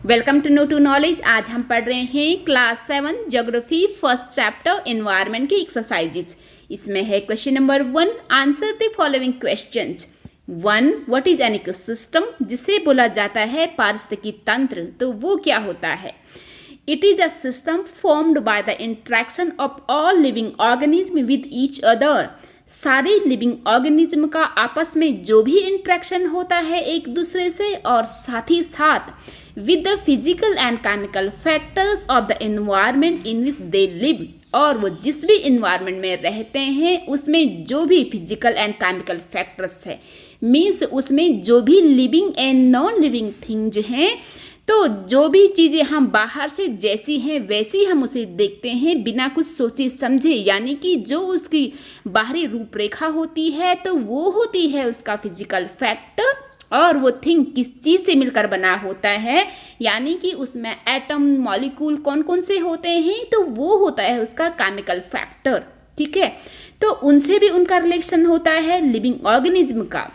Welcome to know to knowledge. आज हम पढ़ रहे हैं class 7 geography first chapter environment की एक्सरसाइजेज। इसमें है question number 1, answer the following questions. 1, what is an ecosystem, जिसे बोला जाता है पारिस्थितिकी तंत्र। तो वो क्या होता है? It is a system formed by the interaction of all living organism with each other. सारे लिविंग ऑर्गेनिज्म का आपस में जो भी इंट्रैक्शन होता है एक दूसरे से, और साथ ही साथ with the physical and chemical factors of the environment in which they live। और वो जिस भी environment में रहते हैं उसमें जो भी physical and chemical factors है, मीन्स उसमें जो भी living and non living things हैं, तो जो भी चीज़ें हम बाहर से जैसी हैं वैसी हम उसे देखते हैं बिना कुछ सोचे समझे, यानी कि जो उसकी बाहरी रूपरेखा होती है तो वो होती है उसका फिजिकल फैक्टर, और वो थिंग किस चीज़ से मिलकर बना होता है, यानी कि उसमें एटम मॉलिक्यूल कौन कौन से होते हैं, तो वो होता है उसका केमिकल फैक्टर। ठीक है, तो उनसे भी उनका रिलेशन होता है लिविंग ऑर्गेनिज्म का,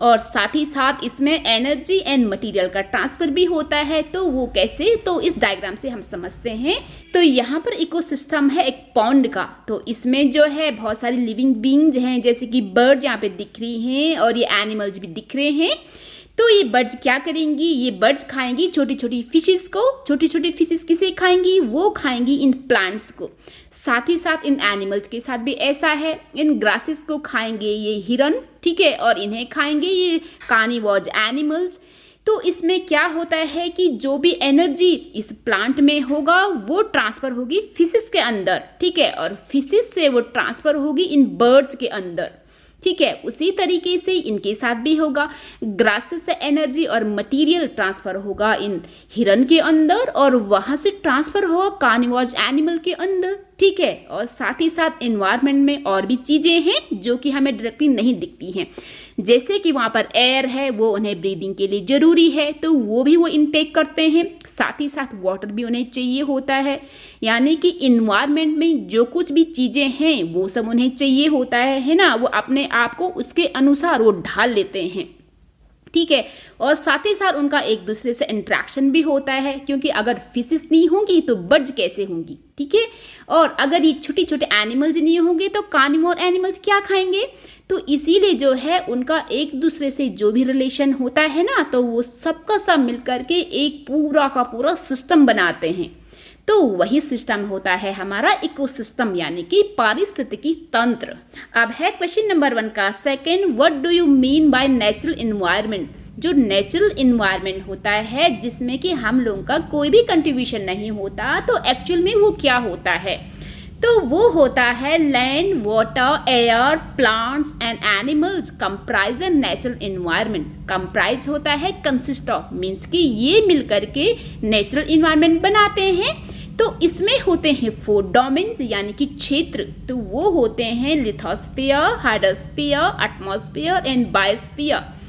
और साथ ही साथ इसमें एनर्जी एंड मटेरियल का ट्रांसफर भी होता है। तो वो कैसे, तो इस डायग्राम से हम समझते हैं। तो यहाँ पर इकोसिस्टम है एक पॉन्ड का, तो इसमें जो है बहुत सारी लिविंग बीइंग्स हैं, जैसे कि बर्ड यहाँ पे दिख रही हैं और ये एनिमल्स भी दिख रहे हैं। तो ये बर्ड्स क्या करेंगी, ये बर्ड्स खाएंगी छोटी छोटी फिशेस को। छोटी छोटी फिशेस किसे खाएंगी, वो खाएंगी इन प्लांट्स को। साथ ही साथ इन एनिमल्स के साथ भी ऐसा है, इन ग्रासेस को खाएंगे ये हिरन, ठीक है, और इन्हें खाएंगे ये कार्निवोरस एनिमल्स। तो इसमें क्या होता है कि जो भी एनर्जी इस प्लांट में होगा वो ट्रांसफर होगी फिशेस के अंदर, ठीक है, और फिशेस से वो ट्रांसफर होगी इन बर्ड्स के अंदर। ठीक है, उसी तरीके से इनके साथ भी होगा, ग्रासेस से एनर्जी और मटेरियल ट्रांसफर होगा इन हिरन के अंदर, और वहां से ट्रांसफर होगा कार्निवोरस एनिमल के अंदर। ठीक है, और साथ ही साथ एनवायरनमेंट में और भी चीज़ें हैं जो कि हमें डायरेक्टली नहीं दिखती हैं, जैसे कि वहाँ पर एयर है, वो उन्हें ब्रीदिंग के लिए ज़रूरी है, तो वो भी वो इनटेक करते हैं। साथ ही साथ वाटर भी उन्हें चाहिए होता है, यानी कि एनवायरनमेंट में जो कुछ भी चीज़ें हैं वो सब उन्हें चाहिए होता है ना, वो अपने आप को उसके अनुसार वो ढाल लेते हैं। ठीक है, और साथ ही साथ उनका एक दूसरे से इंट्रैक्शन भी होता है, क्योंकि अगर फिशेस नहीं होंगी तो बर्ड्स कैसे होंगी। ठीक है, और अगर ये छोटे छोटे एनिमल्स नहीं होंगे तो कार्निवोर एनिमल्स क्या खाएंगे। तो इसीलिए जो है उनका एक दूसरे से जो भी रिलेशन होता है ना, तो वो सबका सब मिलकर के एक पूरा का पूरा सिस्टम बनाते हैं। तो वही सिस्टम होता है हमारा इकोसिस्टम, यानी कि पारिस्थितिकी तंत्र। अब है क्वेश्चन नंबर 1 का second, what do you mean by natural environment. जो नेचुरल एनवायरनमेंट होता है जिसमें कि हम लोगों का कोई भी कंट्रीब्यूशन नहीं होता, तो एक्चुअल में वो क्या होता है, तो वो होता है land, water, air, plants and animals comprise an natural environment. Comprise होता है कंसिस्ट ऑफ, मीन्स कि ये मिलकर के नेचुरल एनवायरनमेंट बनाते हैं। तो इसमें होते हैं 4 डोमेन्स, यानी कि क्षेत्र। तो वो होते हैं lithosphere, hydrosphere, atmosphere and biosphere.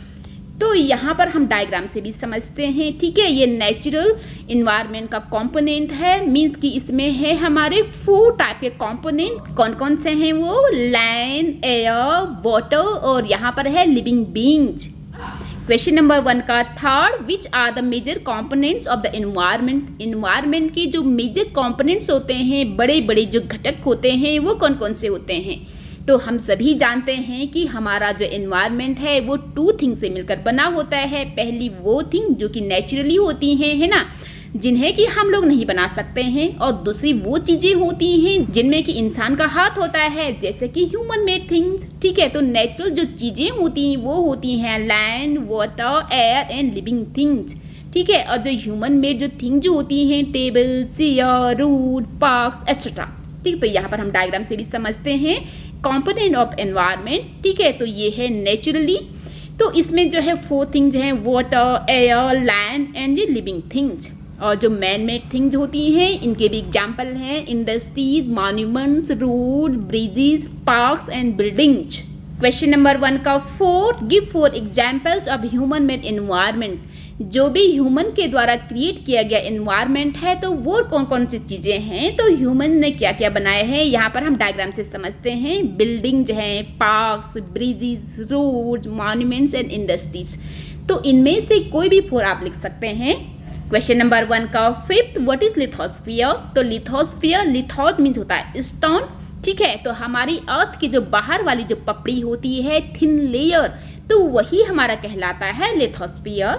तो यहाँ पर हम डायग्राम से भी समझते हैं। ठीक है, ये नेचुरल इन्वायरमेंट का कंपोनेंट है, मीन्स कि इसमें है हमारे 4 टाइप के कंपोनेंट। कौन कौन से हैं वो, लैंड, एयर, वाटर, और यहाँ पर है लिविंग बीइंग्स। क्वेश्चन नंबर 1 का third, which are the major components of the environment. Environment के जो मेजर कंपोनेंट्स होते हैं, बड़े बड़े जो घटक होते हैं, वो कौन कौन से होते हैं। तो हम सभी जानते हैं कि हमारा जो एनवायरनमेंट है वो 2 थिंग से मिलकर बना होता है। पहली वो थिंग जो कि नेचुरली होती हैं, है ना, जिन्हें कि हम लोग नहीं बना सकते हैं, और दूसरी वो चीज़ें होती हैं जिनमें कि इंसान का हाथ होता है, जैसे कि ह्यूमन मेड थिंग्स। ठीक है, तो नेचुरल जो चीज़ें होती हैं वो होती हैं land, water, air and living things. ठीक है, और जो ह्यूमन मेड जो थिंग जो होती हैं, table, chair, route, parks etcetera. ठीक, तो यहाँ पर हम डायग्राम से भी समझते हैं कंपोनेंट ऑफ एनवायरनमेंट। ठीक है, तो ये है नेचुरली। तो इसमें जो है 4 थिंग्स हैं, वाटर, एयर, लैंड एंड ये लिविंग थिंग्स। और जो मैन मेड थिंग्स होती हैं इनके भी एग्जाम्पल हैं industries, monuments, road, bridges, parks and buildings. Question number 1 का 4, give 4 examples of human made environment. जो भी ह्यूमन के द्वारा क्रिएट किया गया एनवायरनमेंट है, तो वो कौन कौन सी चीज़ें हैं, तो ह्यूमन ने क्या क्या बनाए हैं, यहाँ पर हम डायग्राम से समझते हैं। बिल्डिंग्स हैं, parks, bridges, roads, monuments and industries. तो इनमें से कोई भी 4 आप लिख सकते हैं। क्वेश्चन नंबर 1 का फिफ्थ, व्हाट इज लिथोस्फीयर? तो लिथोस्फीयर, लिथोस मीन्स होता है स्टोन, ठीक है। तो हमारी अर्थ की जो बाहर वाली जो पपड़ी होती है, थिन लेयर, तो वही हमारा कहलाता है lithosphere.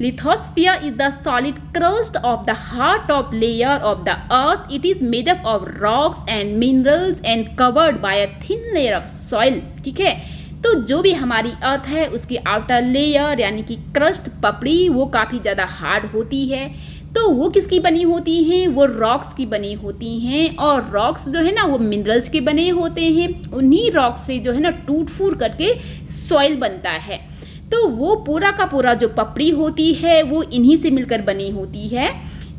Lithosphere is the solid crust of the heart of layer of the earth. It is made up of rocks and minerals and covered by a thin layer of soil, ठीक है। तो जो भी हमारी अर्थ है उसकी आउटर लेयर यानी कि क्रस्ट पपड़ी वो काफ़ी ज़्यादा हार्ड होती है। तो वो किसकी बनी होती हैं? वो रॉक्स की बनी होती हैं, और रॉक्स जो है ना वो मिनरल्स के बने होते हैं। उन्हीं रॉक्स से जो है ना टूट फूट करके सॉइल बनता है। तो वो पूरा का पूरा जो पपड़ी होती है वो इन्हीं से मिलकर बनी होती है।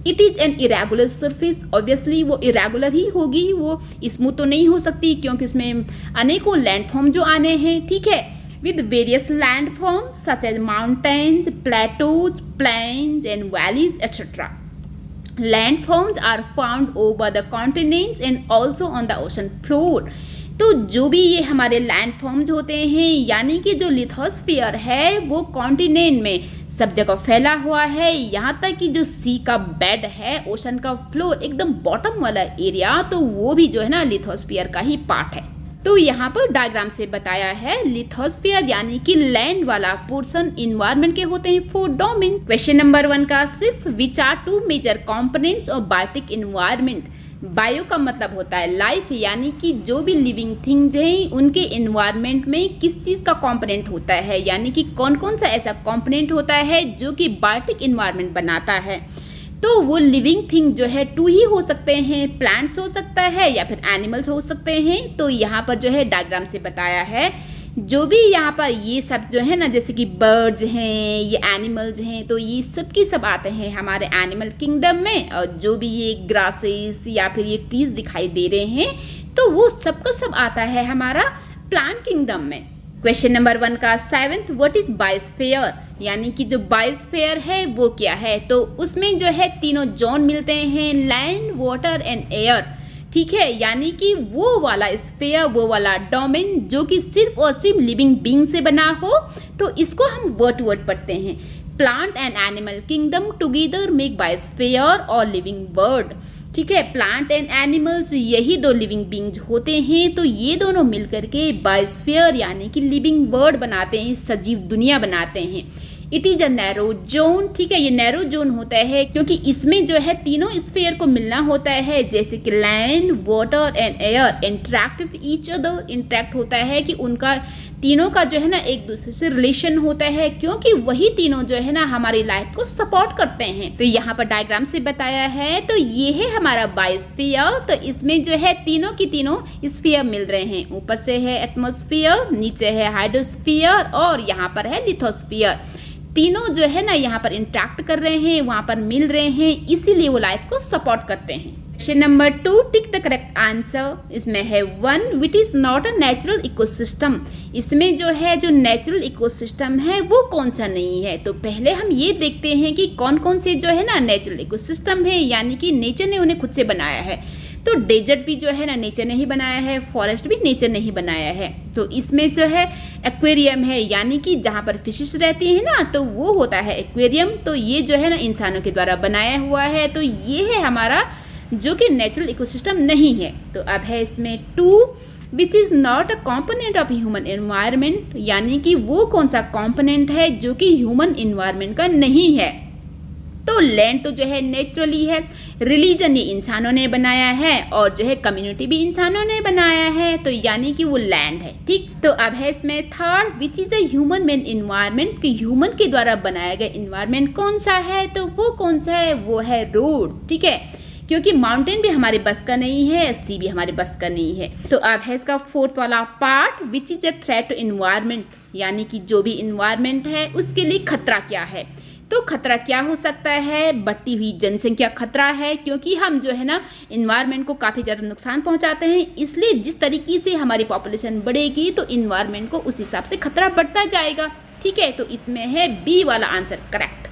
It is an irregular surface, obviously वो इरेगुलर ही होगी, वो स्मूथ तो नहीं हो सकती क्योंकि उसमें अनेकों लैंडफॉर्म जो आने हैं, ठीक है, with various landforms such as mountains, plateaus, plains and valleys, etc. Landforms are found over the continents and also on the ocean floor. तो जो भी ये हमारे लैंडफॉर्म्स होते हैं यानी कि जो लिथोस्फीयर है वो कॉन्टिनेंट में सब जगह फैला हुआ है, यहाँ तक कि जो सी का बेड है, ओशन का फ्लोर, एकदम बॉटम वाला एरिया, तो वो भी जो है ना लिथोस्फीयर का ही पार्ट है। तो यहाँ पर डायग्राम से बताया है लिथोस्फीयर यानी कि लैंड वाला पोर्शन इन्वायरमेंट के होते हैं 4 डोमेन। क्वेश्चन नंबर 1 का 6, which are 2 major components of biotic environment? Bio का मतलब होता है लाइफ, यानी कि जो भी लिविंग थिंग्स हैं उनके इन्वायरमेंट में किस चीज़ का कंपोनेंट होता है, यानी कि कौन कौन सा ऐसा कंपोनेंट होता है जो कि बायोटिक इन्वायरमेंट बनाता है। तो वो लिविंग थिंग जो है 2 ही हो सकते हैं, प्लांट्स हो सकता है या फिर एनिमल्स हो सकते हैं। तो यहाँ पर जो है डायग्राम से बताया है जो भी यहाँ पर ये सब जो है ना, जैसे कि बर्ड्स हैं, ये एनिमल्स हैं, तो ये सब की सब आते हैं हमारे एनिमल किंगडम में। और जो भी ये ग्रासेस या फिर ये ट्रीज दिखाई दे रहे हैं तो वो सब का सब आता है हमारा प्लांट किंगडम में। क्वेश्चन नंबर 1 का 7th, व्हाट इज बायोस्फीयर? यानी कि जो बायोस्फीयर है वो क्या है? तो उसमें जो है तीनों जोन मिलते हैं, लैंड, वाटर एंड एयर, ठीक है। यानी कि वो वाला स्फीयर, वो वाला डोमेन जो कि सिर्फ और सिर्फ लिविंग बीइंग से बना हो, तो इसको हम वर्ड वर्ड पढ़ते हैं। Plant and animal kingdom together make biosphere और लिविंग वर्ल्ड, ठीक है। प्लांट एंड एनिमल्स यही 2 लिविंग बीइंग्स होते हैं, तो ये दोनों मिलकर के बायोस्फीयर यानी कि लिविंग वर्ल्ड बनाते हैं, सजीव दुनिया बनाते हैं। It is a narrow zone, ठीक है। ये नैरो जोन होता है क्योंकि इसमें जो है तीनों स्फीयर को मिलना होता है, जैसे कि land, water and air interact with each other. Interact होता है कि उनका तीनों का जो है ना एक दूसरे से रिलेशन होता है, क्योंकि वही तीनों जो है ना हमारी लाइफ को सपोर्ट करते हैं। तो यहाँ पर डायग्राम से बताया है, तो ये है हमारा बायोस्फीयर। तो इसमें जो है तीनों की तीनों स्फीयर मिल रहे हैं। ऊपर से है एटमॉस्फेयर, नीचे है हाइड्रोस्फीयर और यहाँ पर है लिथोस्फीयर। तीनों जो है ना यहाँ पर इंटरेक्ट कर रहे हैं, वहाँ पर मिल रहे हैं, इसीलिए वो लाइफ को सपोर्ट करते हैं। Question number 2, tick the correct answer. इसमें है 1, which is not a natural ecosystem. इसमें जो है जो नेचुरल इकोसिस्टम है वो कौन सा नहीं है। तो पहले हम ये देखते हैं कि कौन कौन से जो है ना नेचुरल इकोसिस्टम है, यानी कि नेचर ने उन्हें खुद से बनाया है। तो डेजर्ट भी जो है ना नेचर ने ही बनाया है, फॉरेस्ट भी नेचर ने ही बनाया है। तो इसमें जो है एक्वेरियम है, यानी कि जहाँ पर फिशेस रहती है ना, तो वो होता है एक्वेरियम। तो ये जो है ना इंसानों के द्वारा बनाया हुआ है। तो ये है हमारा जो कि नेचुरल इकोसिस्टम नहीं है। तो अब है इसमें 2, which is not a component of human environment, यानी कि वो कौन सा कॉम्पोनेंट है जो कि ह्यूमन एनवायरनमेंट का नहीं है। तो लैंड तो जो है नेचुरली है, रिलीजन ये इंसानों ने बनाया है, और जो है कम्युनिटी भी इंसानों ने बनाया है, तो यानी कि वो लैंड है, ठीक। तो अब है इसमें 3rd, which is a human made environment, कि ह्यूमन के द्वारा बनाया गया इन्वायरमेंट कौन सा है। तो वो कौन सा है, वो है रोड, ठीक है, क्योंकि माउंटेन भी हमारे बस का नहीं है, सी भी हमारे बस का नहीं है। तो अब है इसका 4th वाला part, which is a threat to environment, यानी कि जो भी इन्वायरमेंट है उसके लिए खतरा क्या है। तो खतरा क्या हो सकता है, बढ़ती हुई जनसंख्या खतरा है, क्योंकि हम जो है ना इन्वायरमेंट को काफ़ी ज़्यादा नुकसान पहुंचाते हैं। इसलिए जिस तरीके से हमारी पॉपुलेशन बढ़ेगी तो इन्वायरमेंट को उस हिसाब से खतरा बढ़ता जाएगा, ठीक है। तो इसमें है बी वाला आंसर करेक्ट।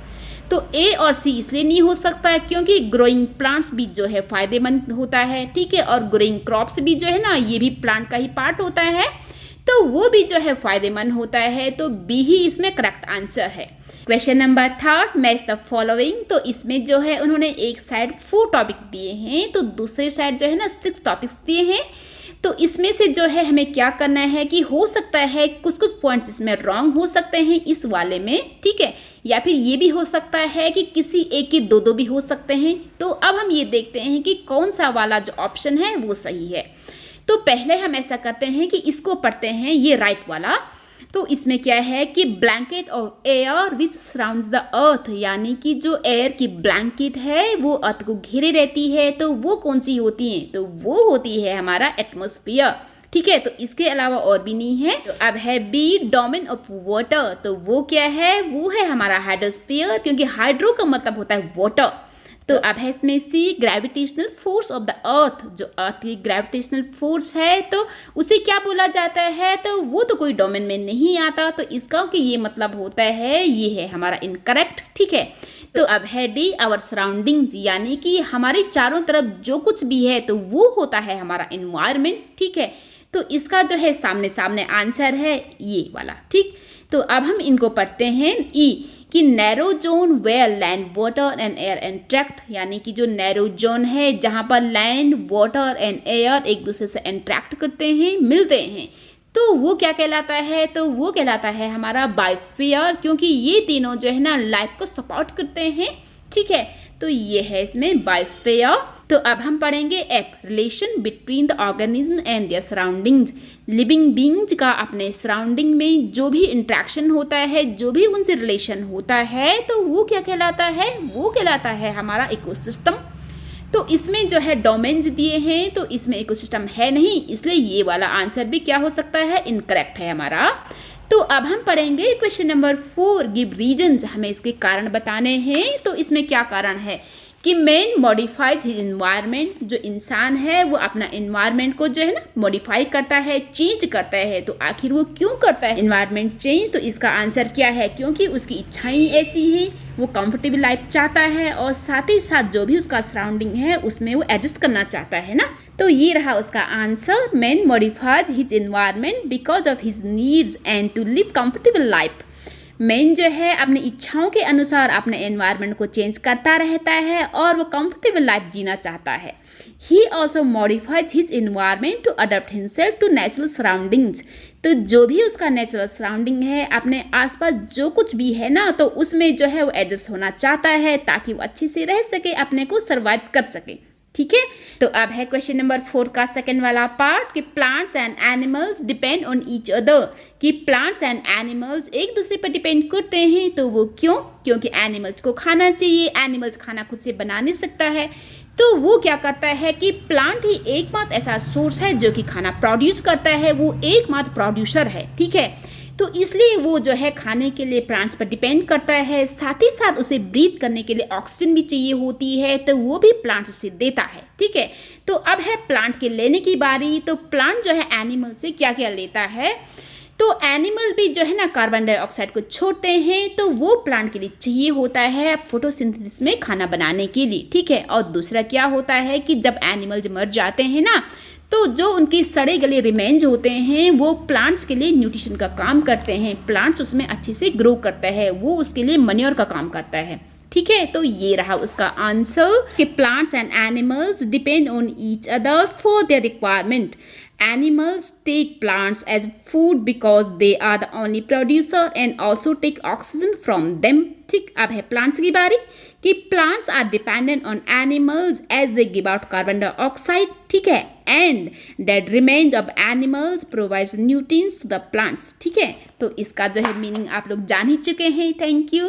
तो ए और सी इसलिए नहीं हो सकता है क्योंकि ग्रोइंग प्लांट्स भी जो है फायदेमंद होता है, ठीक है, और ग्रोइंग क्रॉप्स भी जो है ना ये भी प्लांट का ही पार्ट होता है। तो वो भी जो है फायदेमंद होता है। तो बी ही इसमें करेक्ट आंसर है। Question number 3, match the following. तो इसमें जो है उन्होंने एक साइड 4 टॉपिक दिए हैं, तो दूसरी साइड जो है ना 6 टॉपिक्स दिए हैं। तो इसमें से जो है हमें क्या करना है कि हो सकता है कुछ कुछ पॉइंट्स इसमें रॉन्ग हो सकते हैं इस वाले में, ठीक है, या फिर ये भी हो सकता है कि किसी एक के दो भी हो सकते हैं। तो अब हम ये देखते हैं कि कौन सा वाला जो ऑप्शन है वो सही है। तो पहले हम ऐसा करते हैं कि इसको पढ़ते हैं, ये राइट वाला। तो इसमें क्या है कि blanket of air which surrounds the earth, यानी कि जो एयर की ब्लैंकेट है वो अर्थ को घेरे रहती है, तो वो कौन सी होती है? तो वो होती है हमारा एटमॉस्फेयर, ठीक है। तो इसके अलावा और भी नहीं है। तो अब है बी, डोमेन ऑफ वाटर। तो वो क्या है? वो है हमारा हाइड्रोस्फीयर, क्योंकि हाइड्रो का मतलब होता है वाटर। तो अब है इसमें C, gravitational force of the earth. जो अर्थ की ग्रेविटेशनल फोर्स है तो उसे क्या बोला जाता है? तो वो तो कोई डोमेन में नहीं आता, तो इसका कि ये मतलब होता है, ये है हमारा इनकरेक्ट, ठीक है। तो अब है डी, आवर सराउंडिंग्स, यानी कि हमारे चारों तरफ जो कुछ भी है तो वो होता है हमारा एनवायरनमेंट, ठीक है। तो इसका जो है सामने सामने आंसर है ये वाला, ठीक। तो अब हम इनको पढ़ते हैं। ई कि narrow zone where land water and air interact, यानी कि जो नैरो जोन है जहाँ पर लैंड वाटर एंड एयर एक दूसरे से इंटरेक्ट करते हैं, मिलते हैं, तो वो क्या कहलाता है? तो वो कहलाता है हमारा बायोस्फीयर, क्योंकि ये तीनों जो है ना लाइफ को सपोर्ट करते हैं, ठीक है। तो ये है इसमें बायोस्फीयर। तो अब हम पढ़ेंगे F, relation between the organism and there surroundings. Living beings का अपने सराउंडिंग में जो भी इंट्रैक्शन होता है, जो भी उनसे रिलेशन होता है, तो वो क्या कहलाता है? वो कहलाता है हमारा इकोसिस्टम। तो इसमें जो है डोमेन्स दिए हैं, तो इसमें इकोसिस्टम है नहीं, इसलिए ये वाला आंसर भी क्या हो सकता है? इनकरेक्ट है हमारा। तो अब हम पढ़ेंगे क्वेश्चन नंबर 4, गिव रीजन्स। हमें इसके कारण बताने हैं। तो इसमें क्या कारण है कि मैन मॉडिफाइज हिज एनवायरनमेंट। जो इंसान है वो अपना एनवायरनमेंट को जो है ना मॉडिफाई करता है, चेंज करता है। तो आखिर वो क्यों करता है एनवायरनमेंट चेंज? तो इसका आंसर क्या है? क्योंकि उसकी इच्छाएं ऐसी हैं, वो कंफर्टेबल लाइफ चाहता है और साथ ही साथ जो भी उसका सराउंडिंग है उसमें वो एडजस्ट करना चाहता है ना। तो ये रहा उसका answer, man modifies his environment because of his needs and to live comfortable life. Man जो है अपनी इच्छाओं के अनुसार अपने एनवायरनमेंट को चेंज करता रहता है और वो कंफर्टेबल लाइफ जीना चाहता है। He also modifies his environment to adopt himself to natural surroundings. तो जो भी उसका नेचुरल सराउंडिंग है, अपने आसपास जो कुछ भी है ना, तो उसमें जो है वो एडजस्ट होना चाहता है ताकि वो अच्छे से रह सके, अपने को सर्वाइव कर सके, ठीक है। तो अब है क्वेश्चन नंबर 4 का सेकंड वाला पार्ट कि plants and animals depend on each other. कि प्लांट्स एंड एनिमल्स एक दूसरे पर डिपेंड करते हैं। तो वो क्यों? क्योंकि एनिमल्स को खाना चाहिए, एनिमल्स खाना खुद से बना नहीं सकता है। तो वो क्या करता है कि प्लांट ही एकमात्र ऐसा सोर्स है जो कि खाना प्रोड्यूस करता है, वो एकमात्र प्रोड्यूसर है, ठीक है। तो इसलिए वो जो है खाने के लिए प्लांट्स पर डिपेंड करता है, साथ ही साथ उसे ब्रीथ करने के लिए ऑक्सीजन भी चाहिए होती है, तो वो भी प्लांट उसे देता है, ठीक है। तो अब है प्लांट के लेने की बारी। तो प्लांट जो है एनिमल से क्या क्या लेता है? तो एनिमल भी जो है ना कार्बन डाइऑक्साइड को छोड़ते हैं, तो वो प्लांट के लिए चाहिए होता है फोटोसिंथेसिस में खाना बनाने के लिए, ठीक है। और दूसरा क्या होता है कि जब एनिमल्स मर जाते हैं ना, तो जो उनके सड़े गले रिमेन्स होते हैं वो प्लांट्स के लिए न्यूट्रिशन का काम करते हैं, प्लांट्स उसमें अच्छे से ग्रो करता है, वो उसके लिए मन्योर का काम करता है, ठीक है। तो ये रहा उसका आंसर कि plants and animals depend on each other for their requirement. Animals take plants as food because they are the only producer and also take oxygen from them. ठीक, अब है प्लांट्स की बारी कि plants are dependent on animals as they give out carbon dioxide, ठीक है, and that remains of animals provides nutrients to the plants, ठीक है। तो इसका जो है मीनिंग आप लोग जान ही चुके हैं। Thank you.